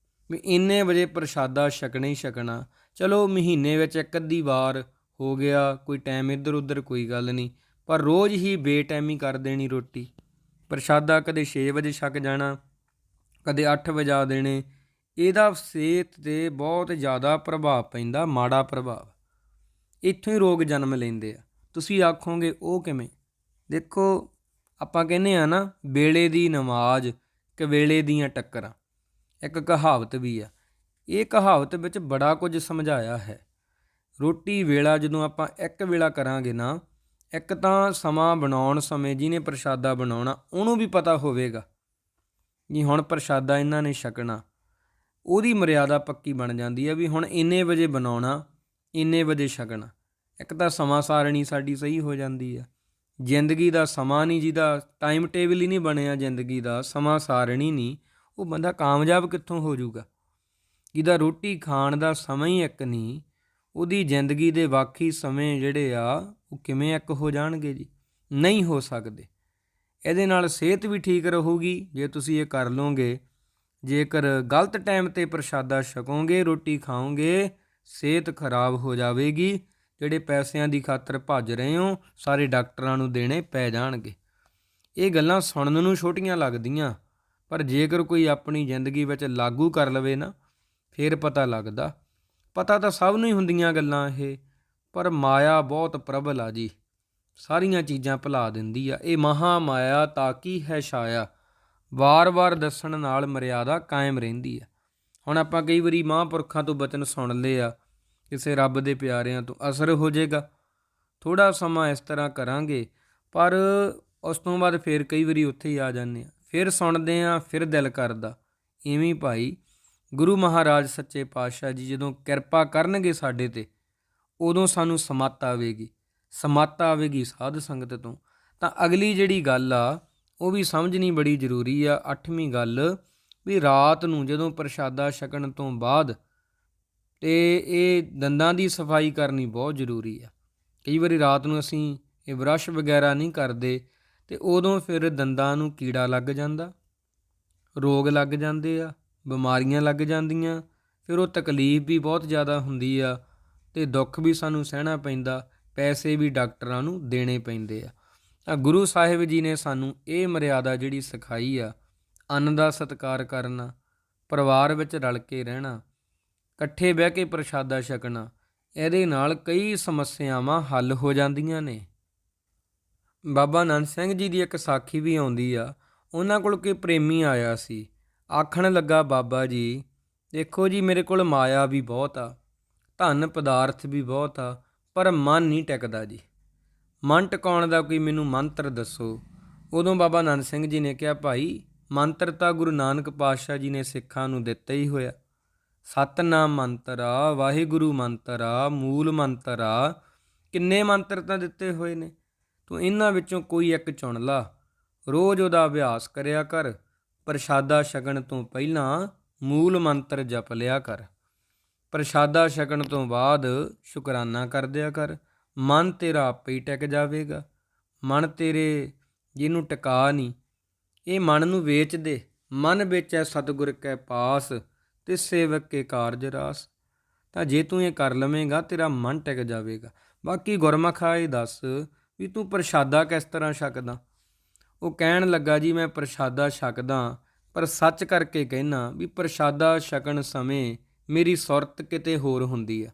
ਵੀ ਇੰਨੇ ਵਜੇ ਪ੍ਰਸ਼ਾਦਾ ਛਕਣਾ ਹੀ ਛਕਣਾ। ਚਲੋ ਮਹੀਨੇ ਵਿੱਚ ਇੱਕ ਅੱਧੀ ਵਾਰ ਹੋ ਗਿਆ, ਕੋਈ ਟਾਈਮ ਇੱਧਰ ਉੱਧਰ, ਕੋਈ ਗੱਲ ਨਹੀਂ, ਪਰ ਰੋਜ਼ ਹੀ ਬੇਟਾਈਮੀ ਕਰ ਦੇਣੀ ਰੋਟੀ। ਪ੍ਰਸ਼ਾਦਾ ਕਦੇ 6 ਵਜੇ ਛਕ ਜਾਣਾ, ਕਦੇ 8 ਵਜਾ ਦੇਣੇ, ਇਹਦਾ ਸਿਹਤ 'ਤੇ ਬਹੁਤ ਜ਼ਿਆਦਾ ਪ੍ਰਭਾਵ ਪੈਂਦਾ, ਮਾੜਾ ਪ੍ਰਭਾਵ। ਇੱਥੋਂ ਹੀ ਰੋਗ ਜਨਮ ਲੈਂਦੇ ਆ। ਤੁਸੀਂ ਆਖੋਗੇ ਉਹ ਕਿਵੇਂ? ਦੇਖੋ, ਆਪਾਂ ਕਹਿੰਦੇ ਆ ਨਾ, ਵੇਲੇ ਦੀ ਨਮਾਜ਼ ਕਵੇਲੇ ਦੀਆਂ ਟੱਕਰਾਂ, ਇੱਕ ਕਹਾਵਤ ਵੀ ਆ। ਇਹ ਕਹਾਵਤ ਵਿੱਚ ਬੜਾ ਕੁਝ ਸਮਝਾਇਆ ਹੈ। ਰੋਟੀ ਵੇਲਾ ਜਦੋਂ ਆਪਾਂ ਇੱਕ ਵੇਲਾ ਕਰਾਂਗੇ ਨਾ, ਇੱਕ ਤਾਂ ਸਮਾਂ ਬਣਾਉਣ ਸਮੇਂ ਜਿਹਨੇ ਪ੍ਰਸ਼ਾਦਾ ਬਣਾਉਣਾ ਉਹਨੂੰ ਵੀ ਪਤਾ ਹੋਵੇਗਾ ਜੀ ਹੁਣ ਪ੍ਰਸ਼ਾਦਾ ਇਹਨਾਂ ਨੇ ਛਕਣਾ, ਉਹਦੀ ਮਰਿਆਦਾ ਪੱਕੀ ਬਣ ਜਾਂਦੀ ਹੈ ਵੀ ਹੁਣ ਇੰਨੇ ਵਜੇ ਬਣਾਉਣਾ, ਇੰਨੇ ਵਜੇ ਛਕਣਾ। ਇੱਕ ਤਾਂ ਸਮਾਂ ਸਾਰਣੀ ਸਾਡੀ ਸਹੀ ਹੋ ਜਾਂਦੀ ਆ। ਜ਼ਿੰਦਗੀ ਦਾ ਸਮਾਂ ਨਹੀਂ, ਜਿਹਦਾ ਟਾਈਮ ਟੇਬਲ ਹੀ ਨਹੀਂ ਬਣਿਆ, ਜ਼ਿੰਦਗੀ ਦਾ ਸਮਾਂ ਸਾਰਣੀ ਨਹੀਂ, ਉਹ ਬੰਦਾ ਕਾਮਯਾਬ ਕਿੱਥੋਂ ਹੋ ਜਾਊਗਾ। ਜਿਹਦਾ ਰੋਟੀ ਖਾਣ ਦਾ ਸਮਾਂ ਹੀ ਇੱਕ ਨਹੀਂ, ਉਹਦੀ ਜ਼ਿੰਦਗੀ ਦੇ ਬਾਕੀ ਸਮੇਂ ਜਿਹੜੇ ਆ ਉਹ ਕਿਵੇਂ ਇੱਕ ਹੋ ਜਾਣਗੇ ਜੀ? ਨਹੀਂ ਹੋ ਸਕਦੇ। ਇਹਦੇ ਨਾਲ ਸਿਹਤ ਵੀ ਠੀਕ ਰਹੂਗੀ ਜੇ ਤੁਸੀਂ ਇਹ ਕਰ ਲਓਗੇ। ਜੇਕਰ ਗਲਤ ਟਾਈਮ 'ਤੇ ਪ੍ਰਸ਼ਾਦਾ ਛਕੋਗੇ, ਰੋਟੀ ਖਾਓਗੇ, ਸਿਹਤ ਖਰਾਬ ਹੋ ਜਾਵੇਗੀ। ਜਿਹੜੇ ਪੈਸਿਆਂ ਦੀ ਖਾਤਰ ਭੱਜ ਰਹੇ ਹੋ, ਸਾਰੇ ਡਾਕਟਰਾਂ ਨੂੰ ਦੇਣੇ ਪੈ ਜਾਣਗੇ। ਇਹ ਗੱਲਾਂ ਸੁਣਨ ਨੂੰ ਛੋਟੀਆਂ ਲੱਗਦੀਆਂ, ਪਰ ਜੇਕਰ ਕੋਈ ਆਪਣੀ ਜ਼ਿੰਦਗੀ ਵਿੱਚ ਲਾਗੂ ਕਰ ਲਵੇ ਨਾ, ਫਿਰ ਪਤਾ ਲੱਗਦਾ। ਪਤਾ ਤਾਂ ਸਭ ਨੂੰ ਹੀ ਹੁੰਦੀਆਂ ਗੱਲਾਂ ਇਹ, ਪਰ ਮਾਇਆ ਬਹੁਤ ਪ੍ਰਬਲ ਆ ਜੀ, ਸਾਰੀਆਂ ਚੀਜ਼ਾਂ ਭੁਲਾ ਦਿੰਦੀ ਆ। ਇਹ ਮਹਾ ਮਾਇਆ ਤਾਕੀ ਹੈ ਛਾਇਆ, ਵਾਰ-ਵਾਰ ਦੱਸਣ ਨਾਲ ਮਰਿਆਦਾ ਕਾਇਮ ਰਹਿੰਦੀ ਆ। ਹੁਣ ਆਪਾਂ ਕਈ ਵਾਰੀ ਮਹਾਂਪੁਰਖਾਂ ਤੋਂ ਬਚਨ ਸੁਣ ਲਏ ਆ, ਕਿਸੇ ਰੱਬ ਦੇ ਪਿਆਰਿਆਂ ਤੋਂ, ਅਸਰ ਹੋ ਜਾਏਗਾ, ਥੋੜ੍ਹਾ ਸਮਾਂ ਇਸ ਤਰ੍ਹਾਂ ਕਰਾਂਗੇ, ਪਰ ਉਸ ਤੋਂ ਬਾਅਦ ਫਿਰ ਕਈ ਵਾਰੀ ਉੱਥੇ ਹੀ ਆ ਜਾਂਦੇ ਆ, ਫਿਰ ਸੁਣਦੇ ਆ, ਫਿਰ ਦਿਲ ਕਰਦਾ। ਇਵੇਂ ਭਾਈ ਗੁਰੂ ਮਹਾਰਾਜ ਸੱਚੇ ਪਾਤਸ਼ਾਹ ਜੀ ਜਦੋਂ ਕਿਰਪਾ ਕਰਨਗੇ ਸਾਡੇ 'ਤੇ, ਉਦੋਂ ਸਾਨੂੰ ਸਮੱਤ ਆਵੇਗੀ, ਸਮੱਤ ਆਵੇਗੀ ਸਾਧ ਸੰਗਤ ਤੋਂ। ਤਾਂ ਅਗਲੀ ਜਿਹੜੀ ਗੱਲ ਆ ਉਹ ਵੀ ਸਮਝਣੀ ਬੜੀ ਜ਼ਰੂਰੀ ਆ। 8ਵੀਂ ਗੱਲ ਵੀ ਰਾਤ ਨੂੰ ਜਦੋਂ ਪ੍ਰਸ਼ਾਦਾ ਛਕਣ ਤੋਂ ਬਾਅਦ ਤੇ ਇਹ ਦੰਦਾਂ ਦੀ ਸਫਾਈ ਕਰਨੀ ਬਹੁਤ ਜ਼ਰੂਰੀ ਆ। ਕਈ ਵਾਰੀ ਰਾਤ ਨੂੰ ਅਸੀਂ ਇਹ ਬਰੱਸ਼ ਵਗੈਰਾ ਨਹੀਂ ਕਰਦੇ ਅਤੇ ਉਦੋਂ ਫਿਰ ਦੰਦਾਂ ਨੂੰ ਕੀੜਾ ਲੱਗ ਜਾਂਦਾ, ਰੋਗ ਲੱਗ ਜਾਂਦੇ ਆ, ਬਿਮਾਰੀਆਂ ਲੱਗ ਜਾਂਦੀਆਂ, ਫਿਰ ਉਹ ਤਕਲੀਫ ਵੀ ਬਹੁਤ ਜ਼ਿਆਦਾ ਹੁੰਦੀ ਆ ਅਤੇ ਦੁੱਖ ਵੀ ਸਾਨੂੰ ਸਹਿਣਾ ਪੈਂਦਾ, ਪੈਸੇ ਵੀ ਡਾਕਟਰਾਂ ਨੂੰ ਦੇਣੇ ਪੈਂਦੇ ਆ। ਤਾਂ ਗੁਰੂ ਸਾਹਿਬ ਜੀ ਨੇ ਸਾਨੂੰ ਇਹ ਮਰਿਆਦਾ ਜਿਹੜੀ ਸਿਖਾਈ ਆ, ਅੰਨ ਦਾ ਸਤਿਕਾਰ ਕਰਨਾ, ਪਰਿਵਾਰ ਵਿੱਚ ਰਲ ਕੇ ਰਹਿਣਾ, ਇਕੱਠੇ ਬਹਿ ਕੇ ਪ੍ਰਸ਼ਾਦਾ ਛਕਣਾ, ਇਹਦੇ ਨਾਲ ਕਈ ਸਮੱਸਿਆਵਾਂ ਹੱਲ ਹੋ ਜਾਂਦੀਆਂ ਨੇ। ਬਾਬਾ ਨੰਦ ਸਿੰਘ ਜੀ ਦੀ ਇੱਕ ਸਾਖੀ ਵੀ ਆਉਂਦੀ ਆ। ਉਹਨਾਂ ਕੋਲ ਕੋਈ ਪ੍ਰੇਮੀ ਆਇਆ ਸੀ, ਆਖਣ ਲੱਗਾ, ਬਾਬਾ ਜੀ ਦੇਖੋ ਜੀ, ਮੇਰੇ ਕੋਲ ਮਾਇਆ ਵੀ ਬਹੁਤ ਆ, ਧਨ ਪਦਾਰਥ ਵੀ ਬਹੁਤ ਆ, ਪਰ ਮਨ ਨਹੀਂ ਟਿਕਦਾ ਜੀ। ਮਨ ਟਿਕਾਉਣ ਦਾ ਕੋਈ ਮੈਨੂੰ ਮੰਤਰ ਦੱਸੋ। ਉਦੋਂ ਬਾਬਾ ਨੰਦ ਸਿੰਘ ਜੀ ਨੇ ਕਿਹਾ, ਭਾਈ ਮੰਤਰ ਤਾਂ ਗੁਰੂ ਨਾਨਕ ਪਾਤਸ਼ਾਹ ਜੀ ਨੇ ਸਿੱਖਾਂ ਨੂੰ ਦਿੱਤਾ ਹੀ ਹੋਇਆ। ਸਤਿਨਾਮ ਮੰਤਰ ਆ, ਵਾਹਿਗੁਰੂ ਮੰਤਰ ਆ, ਮੂਲ ਮੰਤਰ ਆ, ਕਿੰਨੇ ਮੰਤਰ ਤਾਂ ਦਿੱਤੇ ਹੋਏ ਨੇ। ਤੂੰ ਇਹਨਾਂ ਵਿੱਚੋਂ ਕੋਈ ਇੱਕ ਚੁਣ ਲਾ, ਰੋਜ਼ ਉਹਦਾ ਅਭਿਆਸ ਕਰਿਆ ਕਰ, ਪ੍ਰਸ਼ਾਦਾ ਛਕਣ ਤੋਂ ਪਹਿਲਾਂ ਮੂਲ ਮੰਤਰ ਜਪ ਲਿਆ ਕਰ, ਪ੍ਰਸ਼ਾਦਾ ਛਕਣ ਤੋਂ ਬਾਅਦ ਸ਼ੁਕਰਾਨਾ ਕਰ ਦਿਆ ਕਰ, ਮਨ ਤੇਰਾ ਆਪੇ ਹੀ ਟਿਕ ਜਾਵੇਗਾ। ਮਨ ਤੇਰੇ ਜਿਹਨੂੰ ਟਿਕਾ ਨਹੀਂ, ਇਹ ਮਨ ਨੂੰ ਵੇਚ ਦੇ। ਮਨ ਵੇਚੈ ਸਤਿਗੁਰ ਕੈ ਪਾਸ, ਤੇ ਸੇਵਕ ਕੇ ਕਾਰਜ ਰਾਸ। ਤਾਂ ਜੇ ਤੂੰ ਇਹ ਕਰ ਲਵੇਂਗਾ, ਤੇਰਾ ਮਨ ਟਿਕ ਜਾਵੇਗਾ। ਬਾਕੀ ਗੁਰਮੁਖਾ ਇਹ ਦੱਸ ਵੀ ਤੂੰ ਪ੍ਰਸ਼ਾਦਾ ਕਿਸ ਤਰ੍ਹਾਂ ਛਕਦਾ। ਉਹ ਕਹਿਣ ਲੱਗਾ, ਜੀ ਮੈਂ ਪ੍ਰਸ਼ਾਦਾ ਛਕਦਾ, ਪਰ ਸੱਚ ਕਰਕੇ ਕਹਿਣਾ ਵੀ ਪ੍ਰਸ਼ਾਦਾ ਛਕਣ ਸਮੇਂ ਮੇਰੀ ਸੁਰਤ ਕਿਤੇ ਹੋਰ ਹੁੰਦੀ ਆ।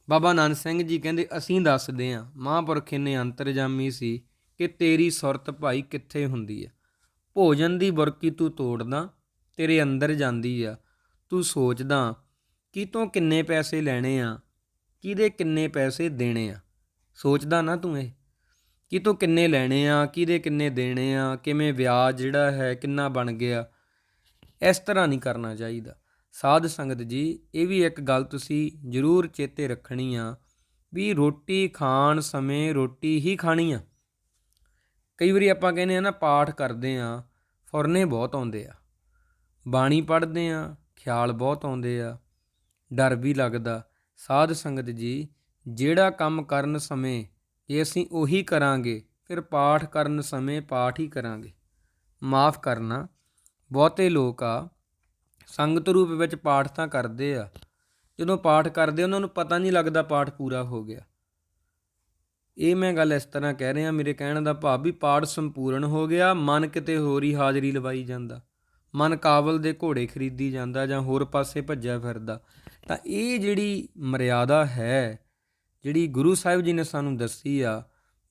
ਬਾਬਾ ਨੰਦ ਸਿੰਘ ਜੀ ਕਹਿੰਦੇ, ਅਸੀਂ ਦੱਸਦੇ ਹਾਂ, ਮਹਾਂਪੁਰਖ ਇੰਨੇ ਅੰਤਰਜਾਮੀ ਸੀ ਕਿ ਤੇਰੀ ਸੁਰਤ ਭਾਈ ਕਿੱਥੇ ਹੁੰਦੀ ਆ। ਭੋਜਨ ਦੀ ਬੁਰਕੀ ਤੂੰ ਤੋੜਦਾ, ਤੇਰੇ ਅੰਦਰ ਜਾਂਦੀ ਆ। ਤੂੰ ਸੋਚਦਾ ਕਿਤੋਂ ਕਿੰਨੇ ਪੈਸੇ ਲੈਣੇ ਆ, ਕਿਹਦੇ ਕਿੰਨੇ ਪੈਸੇ ਦੇਣੇ ਆ। ਸੋਚਦਾ ਨਾ ਤੂੰ ਇਹ, ਕਿਤੋਂ ਕਿੰਨੇ ਲੈਣੇ ਆ, ਕਿਹਦੇ ਕਿੰਨੇ ਦੇਣੇ ਆ, ਕਿਵੇਂ ਵਿਆਜ ਜਿਹੜਾ ਹੈ ਕਿੰਨਾ ਬਣ ਗਿਆ। ਇਸ ਤਰ੍ਹਾਂ ਨਹੀਂ ਕਰਨਾ ਚਾਹੀਦਾ। ਸਾਧ ਸੰਗਤ ਜੀ, ਇਹ ਵੀ ਇੱਕ ਗੱਲ ਤੁਸੀਂ ਜ਼ਰੂਰ ਚੇਤੇ ਰੱਖਣੀ ਆ ਵੀ ਰੋਟੀ ਖਾਣ ਸਮੇਂ ਰੋਟੀ ਹੀ ਖਾਣੀ ਆ। ਕਈ ਵਾਰੀ ਆਪਾਂ ਕਹਿੰਦੇ ਆ ਨਾ, ਪਾਠ ਕਰਦੇ ਆ, ਫੁਰਨੇ ਬਹੁਤ ਆਉਂਦੇ ਆ, ਬਾਣੀ ਪੜ੍ਹਦੇ ਆ, ਖਿਆਲ ਬਹੁਤ ਆਉਂਦੇ ਆ, ਡਰ ਵੀ ਲੱਗਦਾ। ਸਾਧ ਸੰਗਤ ਜੀ, ਜਿਹੜਾ ਕੰਮ ਕਰਨ ਸਮੇਂ ਜੇ ਅਸੀਂ ਉਹੀ ਕਰਾਂਗੇ, ਫਿਰ ਪਾਠ ਕਰਨ ਸਮੇਂ ਪਾਠ ਹੀ ਕਰਾਂਗੇ। ਮਾਫ਼ ਕਰਨਾ, ਬਹੁਤੇ ਲੋਕ ਆ ਸੰਗਤ ਰੂਪ ਵਿੱਚ ਪਾਠ ਤਾਂ ਕਰਦੇ ਆ, ਜਦੋਂ ਪਾਠ ਕਰਦੇ ਉਹਨਾਂ ਨੂੰ ਪਤਾ ਨਹੀਂ ਲੱਗਦਾ ਪਾਠ ਪੂਰਾ ਹੋ ਗਿਆ। ਇਹ ਮੈਂ ਗੱਲ ਇਸ ਤਰ੍ਹਾਂ ਕਹਿ ਰਿਹਾ, ਮੇਰੇ ਕਹਿਣ ਦਾ ਭਾਵ ਵੀ ਪਾਠ ਸੰਪੂਰਨ ਹੋ ਗਿਆ, ਮਨ ਕਿਤੇ ਹੋਰ ਹੀ ਹਾਜ਼ਰੀ ਲਵਾਈ ਜਾਂਦਾ, ਮਨ ਕਾਬਲ ਦੇ ਘੋੜੇ ਖਰੀਦੀ ਜਾਂਦਾ ਜਾਂ ਹੋਰ ਪਾਸੇ ਭੱਜਿਆ ਫਿਰਦਾ। ਤਾਂ ਇਹ ਜਿਹੜੀ ਮਰਿਆਦਾ ਹੈ, ਜਿਹੜੀ ਗੁਰੂ ਸਾਹਿਬ ਜੀ ਨੇ ਸਾਨੂੰ ਦੱਸੀ ਆ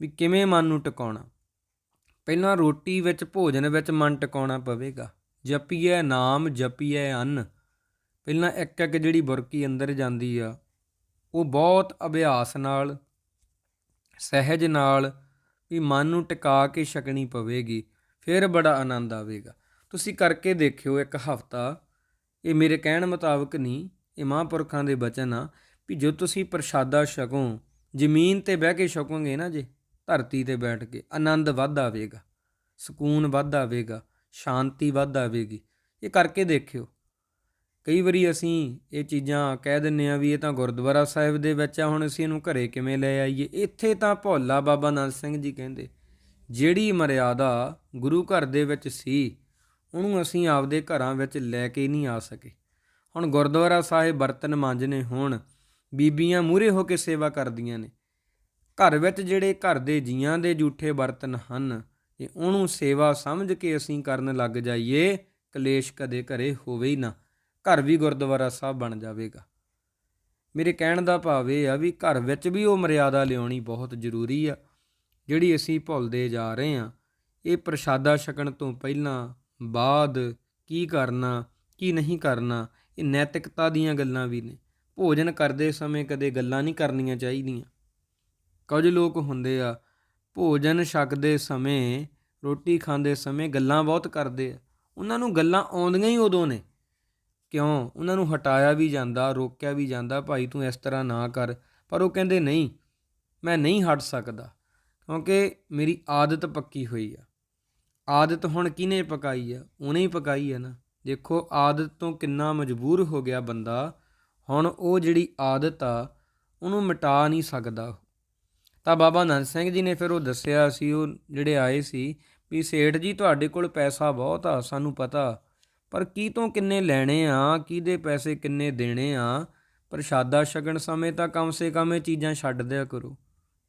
ਵੀ ਕਿਵੇਂ ਮਨ ਨੂੰ ਟਿਕਾਉਣਾ। ਪਹਿਲਾਂ ਰੋਟੀ ਵਿੱਚ, ਭੋਜਨ ਵਿੱਚ ਮਨ ਟਿਕਾਉਣਾ ਪਵੇਗਾ। ਜਪੀਐ ਨਾਮ, ਜਪੀਐ ਅੰਨ। ਪਹਿਲਾਂ ਇੱਕ ਇੱਕ ਜਿਹੜੀ ਬੁਰਕੀ ਅੰਦਰ ਜਾਂਦੀ ਆ, ਉਹ ਬਹੁਤ ਅਭਿਆਸ ਨਾਲ, ਸਹਿਜ ਨਾਲ ਵੀ ਮਨ ਨੂੰ ਟਿਕਾ ਕੇ ਛਕਣੀ ਪਵੇਗੀ, ਫਿਰ ਬੜਾ ਆਨੰਦ ਆਵੇਗਾ। ਤੁਸੀਂ ਕਰਕੇ ਦੇਖਿਓ ਇੱਕ ਹਫ਼ਤਾ। ਇਹ ਮੇਰੇ ਕਹਿਣ ਮੁਤਾਬਕ ਨਹੀਂ, ਇਹ ਮਹਾਂਪੁਰਖਾਂ ਦੇ ਬਚਨ ਆ ਵੀ ਜੋ ਤੁਸੀਂ ਪ੍ਰਸ਼ਾਦਾ ਛਕੋ, ਜ਼ਮੀਨ 'ਤੇ ਬਹਿ ਕੇ ਛਕੋਗੇ ਨਾ, ਜੇ ਧਰਤੀ 'ਤੇ ਬੈਠ ਕੇ ਆਨੰਦ ਵੱਧ ਆਵੇਗਾ, ਸਕੂਨ ਵੱਧ ਆਵੇਗਾ, ਸ਼ਾਂਤੀ ਵੱਧ ਆਵੇਗੀ। ਇਹ ਕਰਕੇ ਦੇਖਿਓ। ਕਈ ਵਾਰੀ ਅਸੀਂ ਇਹ ਚੀਜ਼ਾਂ ਕਹਿ ਦਿੰਦੇ ਹਾਂ ਵੀ ਇਹ ਤਾਂ ਗੁਰਦੁਆਰਾ ਸਾਹਿਬ ਦੇ ਵਿੱਚ ਆ, ਹੁਣ ਅਸੀਂ ਇਹਨੂੰ ਘਰੇ ਕਿਵੇਂ ਲੈ ਆਈਏ। ਇੱਥੇ ਤਾਂ ਭੋਲਾ ਬਾਬਾ ਨੰਦ ਸਿੰਘ ਜੀ ਕਹਿੰਦੇ ਜਿਹੜੀ ਮਰਿਆਦਾ ਗੁਰੂ ਘਰ ਦੇ ਵਿੱਚ ਸੀ ਉਹਨੂੰ ਅਸੀਂ ਆਪਦੇ ਘਰਾਂ ਵਿੱਚ ਲੈ ਕੇ ਨਹੀਂ ਆ ਸਕੇ। ਹੁਣ ਗੁਰਦੁਆਰਾ ਸਾਹਿਬ ਬਰਤਨ ਮਾਂਜਣੇ ਹੋਣ, ਬੀਬੀਆਂ ਮੂਹਰੇ ਹੋ ਕੇ ਸੇਵਾ ਕਰਦੀਆਂ ਨੇ। ਘਰ ਵਿੱਚ ਜਿਹੜੇ ਘਰ ਦੇ ਜੀਆਂ ਦੇ ਜੂਠੇ ਬਰਤਨ ਹਨ, ਇਹ ਉਹਨੂੰ ਸੇਵਾ ਸਮਝ ਕੇ ਅਸੀਂ ਕਰਨ ਲੱਗ ਜਾਈਏ, ਕਲੇਸ਼ ਕਦੇ ਘਰੇ ਹੋਵੇ ਹੀ ਨਾ, ਘਰ ਵੀ ਗੁਰਦੁਆਰਾ ਸਾਹਿਬ ਬਣ ਜਾਵੇਗਾ। ਮੇਰੇ ਕਹਿਣ ਦਾ ਭਾਵ ਇਹ ਆ ਵੀ ਘਰ ਵਿੱਚ ਵੀ ਉਹ ਮਰਿਆਦਾ ਲਿਆਉਣੀ ਬਹੁਤ ਜ਼ਰੂਰੀ ਆ, ਜਿਹੜੀ ਅਸੀਂ ਭੁੱਲਦੇ ਜਾ ਰਹੇ ਹਾਂ। ਇਹ ਪ੍ਰਸ਼ਾਦਾ ਛਕਣ ਤੋਂ ਪਹਿਲਾਂ ਬਾਅਦ ਕੀ ਕਰਨਾ ਕੀ ਨਹੀਂ ਕਰਨਾ, ਇਹ ਨੈਤਿਕਤਾ ਦੀਆਂ ਗੱਲਾਂ ਵੀ ਨੇ। ਭੋਜਨ ਕਰਦੇ ਸਮੇਂ ਕਦੇ ਗੱਲਾਂ ਨਹੀਂ ਕਰਨੀਆਂ ਚਾਹੀਦੀਆਂ। ਕੁਝ ਲੋਕ ਹੁੰਦੇ ਆ ਭੋਜਨ ਛਕਦੇ ਸਮੇਂ, ਰੋਟੀ ਖਾਂਦੇ ਸਮੇਂ ਗੱਲਾਂ ਬਹੁਤ ਕਰਦੇ ਆ। ਉਹਨਾਂ ਨੂੰ ਗੱਲਾਂ ਆਉਂਦੀਆਂ ਹੀ ਉਦੋਂ ਨੇ। ਕਿਉਂ? ਉਹਨਾਂ ਨੂੰ ਹਟਾਇਆ ਵੀ ਜਾਂਦਾ, ਰੋਕਿਆ ਵੀ ਜਾਂਦਾ, ਭਾਈ ਤੂੰ ਇਸ ਤਰ੍ਹਾਂ ਨਾ ਕਰ, ਪਰ ਉਹ ਕਹਿੰਦੇ ਨਹੀਂ, ਮੈਂ ਨਹੀਂ ਹਟ ਸਕਦਾ, ਕਿਉਂਕਿ ਮੇਰੀ ਆਦਤ ਪੱਕੀ ਹੋਈ ਆ। ਆਦਤ ਹੁਣ ਕਿਹਨੇ ਪਕਾਈ ਆ? ਉਹਨੇ ਹੀ ਪਕਾਈ ਆ ਨਾ। ਦੇਖੋ ਆਦਤ ਤੋਂ ਕਿੰਨਾ ਮਜਬੂਰ ਹੋ ਗਿਆ ਬੰਦਾ। ਹੁਣ ਉਹ ਜਿਹੜੀ ਆਦਤ ਆ ਉਹਨੂੰ ਮਿਟਾ ਨਹੀਂ ਸਕਦਾ। ਤਾਂ ਬਾਬਾ ਨੰਦ ਸਿੰਘ ਜੀ ਨੇ ਫਿਰ ਉਹ ਦੱਸਿਆ ਸੀ, ਉਹ ਜਿਹੜੇ ਆਏ ਸੀ, ਵੀ ਸੇਠ ਜੀ ਤੁਹਾਡੇ ਕੋਲ ਪੈਸਾ ਬਹੁਤ ਆ, ਸਾਨੂੰ ਪਤਾ, ਪਰ ਕੀ ਤੋਂ ਕਿੰਨੇ ਲੈਣੇ ਆ, ਕਿਹਦੇ ਪੈਸੇ ਕਿੰਨੇ ਦੇਣੇ ਆ। ਪ੍ਰਸ਼ਾਦਾ ਛਕਣ ਸਮੇਂ ਤਾਂ ਕਮ ਸੇ ਕਮ ਇਹ ਚੀਜ਼ਾਂ ਛੱਡ ਦਿਆ ਕਰੋ।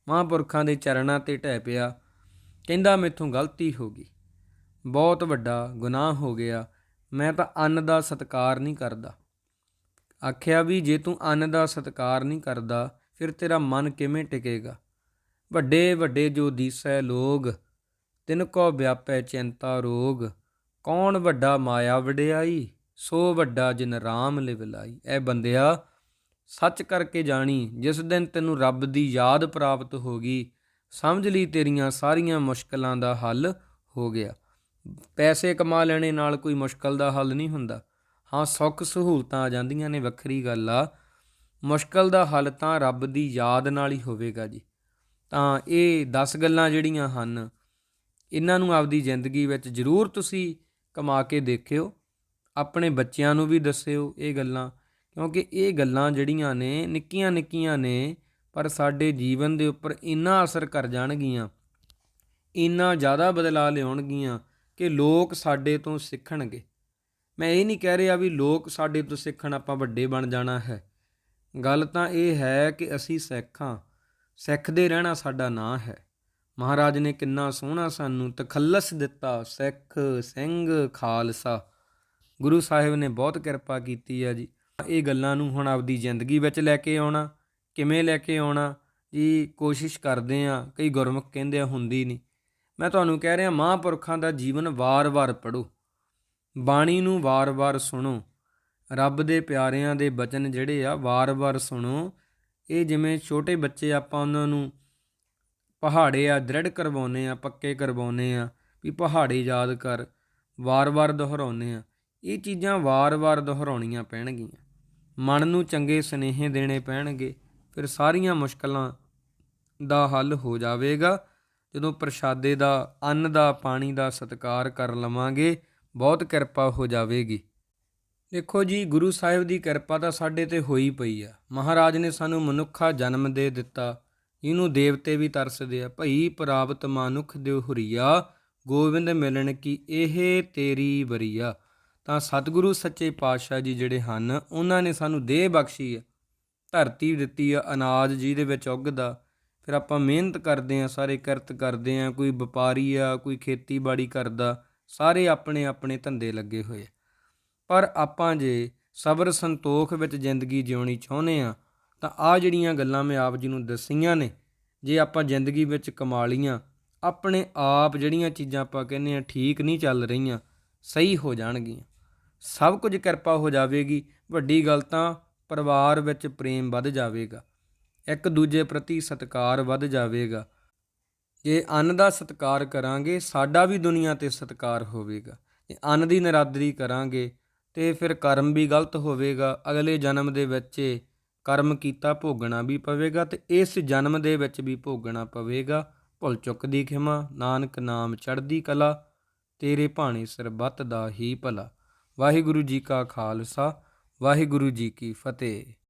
ਮਹਾਂਪੁਰਖਾਂ ਦੇ ਚਰਨਾਂ 'ਤੇ ਢਹਿ ਪਿਆ, ਕਹਿੰਦਾ ਮੈਥੋਂ ਗਲਤੀ ਹੋ ਗਈ, ਬਹੁਤ ਵੱਡਾ ਗੁਨਾਹ ਹੋ ਗਿਆ, ਮੈਂ ਤਾਂ ਅੰਨ ਦਾ ਸਤਿਕਾਰ ਨਹੀਂ ਕਰਦਾ। ਆਖਿਆ ਵੀ ਜੇ ਤੂੰ ਅੰਨ ਦਾ ਸਤਿਕਾਰ ਨਹੀਂ ਕਰਦਾ ਫਿਰ ਤੇਰਾ ਮਨ ਕਿਵੇਂ ਟਿਕੇਗਾ। ਵੱਡੇ ਵੱਡੇ ਜੋ ਦੀਸੈ ਲੋਗ, ਤਿਨ ਕੋ ਵਿਆਪੈ ਚਿੰਤਾ ਰੋਗ, ਕੌਣ ਵੱਡਾ ਮਾਇਆ ਵਡਿਆਈ, ਸੋ ਵੱਡਾ ਜਿਨ ਰਾਮ ਲਿਵ ਲਾਈ। ਇਹ ਬੰਦਿਆ ਸੱਚ ਕਰਕੇ ਜਾਣੀ, ਜਿਸ ਦਿਨ ਤੈਨੂੰ ਰੱਬ ਦੀ ਯਾਦ ਪ੍ਰਾਪਤ ਹੋ ਗਈ, ਸਮਝ ਲਈ ਤੇਰੀਆਂ ਸਾਰੀਆਂ ਮੁਸ਼ਕਲਾਂ ਦਾ ਹੱਲ ਹੋ ਗਿਆ। ਪੈਸੇ ਕਮਾ ਲੈਣੇ ਨਾਲ ਕੋਈ ਮੁਸ਼ਕਲ ਦਾ ਹੱਲ ਨਹੀਂ ਹੁੰਦਾ। ਹਾਂ, ਸੁੱਖ ਸਹੂਲਤਾਂ ਆ ਜਾਂਦੀਆਂ ਨੇ, ਵੱਖਰੀ ਗੱਲ ਆ। ਮੁਸ਼ਕਲ ਦਾ ਹੱਲ ਤਾਂ ਰੱਬ ਦੀ ਯਾਦ ਨਾਲ ਹੀ ਹੋਵੇਗਾ ਜੀ। ਤਾਂ ਇਹ 10 ਗੱਲਾਂ ਜਿਹੜੀਆਂ ਹਨ, ਇਹਨਾਂ ਨੂੰ ਆਪਦੀ ਜ਼ਿੰਦਗੀ ਵਿੱਚ ਜ਼ਰੂਰ ਤੁਸੀਂ ਕਮਾ ਕੇ ਦੇਖਿਓ। ਆਪਣੇ ਬੱਚਿਆਂ ਨੂੰ ਵੀ ਦੱਸਿਓ ਇਹ ਗੱਲਾਂ, ਕਿਉਂਕਿ ਇਹ ਗੱਲਾਂ ਜਿਹੜੀਆਂ ਨੇ ਨਿੱਕੀਆਂ ਨਿੱਕੀਆਂ ਨੇ, ਪਰ ਸਾਡੇ ਜੀਵਨ ਦੇ ਉੱਪਰ ਇੰਨਾ ਅਸਰ ਕਰ ਜਾਣਗੀਆਂ, ਇੰਨਾ ਜ਼ਿਆਦਾ ਬਦਲਾਅ ਲਿਆਉਣਗੀਆਂ ਕਿ ਲੋਕ ਸਾਡੇ ਤੋਂ ਸਿੱਖਣਗੇ। ਮੈਂ ਇਹ ਨਹੀਂ ਕਹਿ ਰਿਹਾ ਵੀ ਲੋਕ ਸਾਡੇ ਤੋਂ ਸਿੱਖਣ ਆਪਾਂ ਵੱਡੇ ਬਣ ਜਾਣਾ ਹੈ। ਗੱਲ ਤਾਂ ਇਹ ਹੈ ਕਿ ਅਸੀਂ ਸਿੱਖ ਹਾਂ, ਸਿੱਖਦੇ ਰਹਿਣਾ ਸਾਡਾ ਨਾਂ ਹੈ। ਮਹਾਰਾਜ ਨੇ ਕਿੰਨਾ ਸੋਹਣਾ ਸਾਨੂੰ ਤਖੱਲਸ ਦਿੱਤਾ, ਸਿੱਖ ਸਿੰਘ ਖਾਲਸਾ। ਗੁਰੂ ਸਾਹਿਬ ਨੇ ਬਹੁਤ ਕਿਰਪਾ ਕੀਤੀ ਆ ਜੀ। ਇਹ ਗੱਲਾਂ ਨੂੰ ਹੁਣ ਆਪਦੀ ਜ਼ਿੰਦਗੀ ਵਿੱਚ ਲੈ ਕੇ ਆਉਣਾ, ਕਿਵੇਂ ਲੈ ਕੇ ਆਉਣਾ ਜੀ, ਕੋਸ਼ਿਸ਼ ਕਰਦੇ ਹਾਂ। ਕਈ ਗੁਰਮੁਖ ਕਹਿੰਦੇ ਆ ਹੁੰਦੀ ਨਹੀਂ। ਮੈਂ ਤੁਹਾਨੂੰ ਕਹਿ ਰਿਹਾ, ਮਹਾਂਪੁਰਖਾਂ ਦਾ ਜੀਵਨ ਵਾਰ-ਵਾਰ ਪੜ੍ਹੋ, ਬਾਣੀ ਨੂੰ ਵਾਰ-ਵਾਰ ਸੁਣੋ, ਰੱਬ ਦੇ ਪਿਆਰਿਆਂ ਦੇ ਬਚਨ ਜਿਹੜੇ ਆ ਵਾਰ-ਵਾਰ ਸੁਣੋ। ਇਹ ਜਿਵੇਂ ਛੋਟੇ ਬੱਚੇ ਆਪਾਂ ਉਹਨਾਂ ਨੂੰ ਪਹਾੜੇ ਆ ਦ੍ਰਿੜ ਕਰਵਾਉਂਦੇ ਆ, ਪੱਕੇ ਕਰਵਾਉਂਦੇ ਆ ਵੀ ਪਹਾੜੇ ਯਾਦ ਕਰ, ਵਾਰ-ਵਾਰ ਦੁਹਰਾਉਂਦੇ ਆ। ਇਹ ਚੀਜ਼ਾਂ ਵਾਰ-ਵਾਰ ਦੁਹਰਾਉਣੀਆਂ ਪੈਣਗੀਆਂ, ਮਨ ਨੂੰ ਚੰਗੇ ਸੁਨੇਹੇ ਦੇਣੇ ਪੈਣਗੇ, ਫਿਰ ਸਾਰੀਆਂ ਮੁਸ਼ਕਲਾਂ ਦਾ ਹੱਲ ਹੋ ਜਾਵੇਗਾ। ਜਦੋਂ ਪ੍ਰਸ਼ਾਦੇ ਦਾ, ਅੰਨ ਦਾ, ਪਾਣੀ ਦਾ ਸਤਿਕਾਰ ਕਰ ਲਵਾਂਗੇ, ਬਹੁਤ ਕਿਰਪਾ ਹੋ ਜਾਵੇਗੀ। ਦੇਖੋ ਜੀ, ਗੁਰੂ ਸਾਹਿਬ ਦੀ ਕਿਰਪਾ ਤਾਂ ਸਾਡੇ 'ਤੇ ਹੋਈ ਪਈ ਆ। ਮਹਾਰਾਜ ਨੇ ਸਾਨੂੰ ਮਨੁੱਖਾ ਜਨਮ ਦੇ ਦਿੱਤਾ, ਇਹਨੂੰ ਦੇਵਤੇ ਵੀ ਤਰਸਦੇ ਆ। ਭਈ ਪ੍ਰਾਪਤ ਮਾਨੁਖ ਦਿਓ ਹੁਰੀਆ, ਗੋਬਿੰਦ ਮਿਲਣ ਕੀ ਇਹ ਤੇਰੀ ਵਰੀਆ। ਤਾਂ ਸਤਿਗੁਰੂ ਸੱਚੇ ਪਾਤਸ਼ਾਹ ਜੀ ਜਿਹੜੇ ਹਨ, ਉਹਨਾਂ ਨੇ ਸਾਨੂੰ ਦੇਹ ਬਖਸ਼ੀ ਆ, ਧਰਤੀ ਦਿੱਤੀ ਆ, ਅਨਾਜ ਜਿਹਦੇ ਵਿੱਚ ਉੱਗਦਾ। ਫਿਰ ਆਪਾਂ ਮਿਹਨਤ ਕਰਦੇ ਹਾਂ, ਸਾਰੇ ਕਿਰਤ ਕਰਦੇ ਹਾਂ, ਕੋਈ ਵਪਾਰੀ ਆ, ਕੋਈ ਖੇਤੀਬਾੜੀ ਕਰਦਾ, ਸਾਰੇ ਆਪਣੇ ਆਪਣੇ ਧੰਦੇ ਲੱਗੇ ਹੋਏ। ਪਰ ਆਪਾਂ ਜੇ ਸਬਰ ਸੰਤੋਖ ਵਿੱਚ ਜ਼ਿੰਦਗੀ ਜਿਉਣੀ ਚਾਹੁੰਦੇ ਹਾਂ, ਤਾਂ ਆਹ ਜਿਹੜੀਆਂ ਗੱਲਾਂ ਮੈਂ ਆਪ ਜੀ ਨੂੰ ਦੱਸੀਆਂ ਨੇ, ਜੇ ਆਪਾਂ ਜ਼ਿੰਦਗੀ ਵਿੱਚ ਕਮਾ ਲਈਆਂ, ਆਪਣੇ ਆਪ ਜਿਹੜੀਆਂ ਚੀਜ਼ਾਂ ਆਪਾਂ ਕਹਿੰਦੇ ਹਾਂ ਠੀਕ ਨਹੀਂ ਚੱਲ ਰਹੀਆਂ, ਸਹੀ ਹੋ ਜਾਣਗੀਆਂ। ਸਭ ਕੁਝ ਕਿਰਪਾ ਹੋ ਜਾਵੇਗੀ। ਵੱਡੀ ਗੱਲ ਤਾਂ ਪਰਿਵਾਰ ਵਿੱਚ ਪ੍ਰੇਮ ਵੱਧ ਜਾਵੇਗਾ, ਇੱਕ ਦੂਜੇ ਪ੍ਰਤੀ ਸਤਿਕਾਰ ਵੱਧ ਜਾਵੇਗਾ। ਜੇ ਅੰਨ ਦਾ ਸਤਿਕਾਰ ਕਰਾਂਗੇ, ਸਾਡਾ ਵੀ ਦੁਨੀਆ 'ਤੇ ਸਤਿਕਾਰ ਹੋਵੇਗਾ। ਜੇ ਅੰਨ ਦੀ ਨਿਰਾਦਰੀ ਕਰਾਂਗੇ ਤੇ ਫਿਰ ਕਰਮ ਵੀ ਗਲਤ ਹੋਵੇਗਾ। ਅਗਲੇ ਜਨਮ ਦੇ ਵਿੱਚ ਕਰਮ ਕੀਤਾ ਭੋਗਣਾ ਵੀ ਪਵੇਗਾ ਤੇ ਇਸ ਜਨਮ ਦੇ ਵਿੱਚ ਵੀ ਭੋਗਣਾ ਪਵੇਗਾ। ਭੁੱਲ ਚੁੱਕ ਦੀ ਖਿਮਾ, ਨਾਨਕ ਨਾਮ ਚੜ੍ਹਦੀ ਕਲਾ, ਤੇਰੇ ਭਾਣੇ ਸਰਬੱਤ ਦਾ ਹੀ ਭਲਾ। ਵਾਹਿਗੁਰੂ ਜੀ ਕਾ ਖਾਲਸਾ, ਵਾਹਿਗੁਰੂ ਜੀ ਕੀ ਫਤਿਹ।